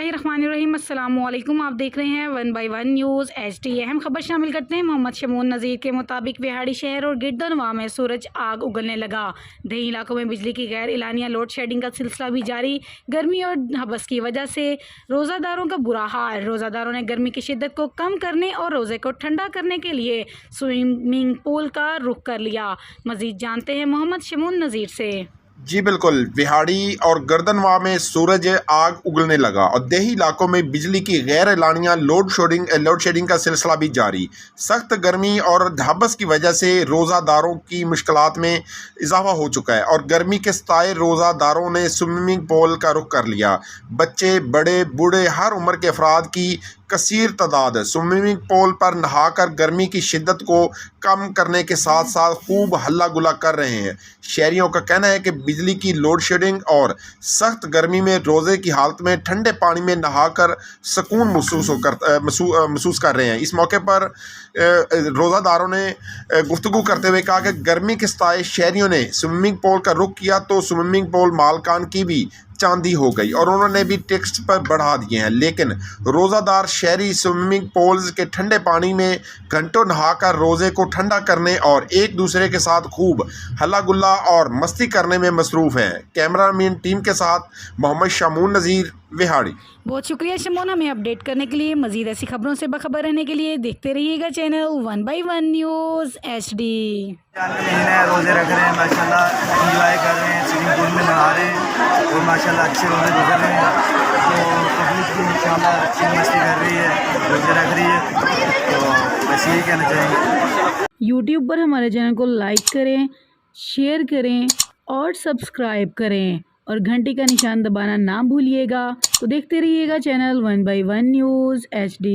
बिस्मिल्लाहिर्रहमानिर्रहीम। अस्सलामुअलैकुम। आप देख रहे हैं 1 बाय 1 न्यूज़ HD। अहम खबर शामिल करते हैं। मोहम्मद शमून नज़ीर के मुताबिक विहाड़ी शहर और गिरदनवा में सूरज आग उगलने लगा। देही इलाकों में बिजली की गैर एलानिया लोड शेडिंग का सिलसिला भी जारी। गर्मी और हबस की वजह से रोज़ादारों का बुरा हाल। रोज़ादारों ने गर्मी की शिद्दत को कम करने और रोज़े को ठंडा करने के लिए स्विमिंग पूल का रुख कर लिया। मज़ीद जानते हैं मोहम्मद शमून नज़ीर से। जी बिल्कुल, विहाड़ी और गर्दनवा में सूरज आग उगलने लगा और देही इलाकों में बिजली की गैर एलानिया लोड शेडिंग का सिलसिला भी जारी। सख्त गर्मी और हबस की वजह से रोज़ादारों की मुश्किलात में इजाफा हो चुका है और गर्मी के सताए रोज़ादारों ने स्विमिंग पूल का रुख कर लिया। बच्चे, बड़े, बूढ़े, हर उम्र के अफराद की कसीर तादाद स्विमिंग पूल पर नहाकर गर्मी की शिद्दत को कम करने के साथ साथ खूब हल्ला गुला कर रहे हैं। शहरियों का कहना है कि बिजली की लोड शेडिंग और सख्त गर्मी में रोज़े की हालत में ठंडे पानी में नहाकर सुकून महसूस कर रहे हैं। इस मौके पर रोज़ादारों ने गुफ्तगू करते हुए कहा कि गर्मी के सताए शहरियों ने स्विमिंग पूल का रुख किया तो स्विमिंग पूल मालकान की भी चांदी हो गई और उन्होंने भी टैक्स पर बढ़ा दिए हैं, लेकिन रोज़ादार शहरी स्विमिंग पूल्स के ठंडे पानी में घंटों नहाकर रोज़े को ठंडा करने और एक दूसरे के साथ खूब हल्ला गुल्ला और मस्ती करने में मसरूफ़ हैं। कैमरामैन टीम के साथ मोहम्मद शमून नज़ीर, विहाड़ी। बहुत शुक्रिया शमून, हमें अपडेट करने के लिए। मज़ीद ऐसी खबरों से बाखबर रहने के लिए देखते रहिएगा चैनल 1 बाय 1 न्यूज़ HD। रोज़े रख रहे हैं, माशाल्लाह एंजॉय कर रहे हैं, स्विमिंग पूल में नहा रहे हैं और माशाल्लाह अच्छे रोज़े गुजर रहे हैं। तो पब्लिक भी इंशाल्लाह अच्छी मस्ती कर रही है, रोज़े रख रही है, तो बस यही कहना चाहेंगे। यूट्यूब पर हमारे चैनल को लाइक करें, शेयर करें और सब्सक्राइब करें और घंटी का निशान दबाना ना भूलिएगा। तो देखते रहिएगा चैनल 1 बाय 1 न्यूज़ HD।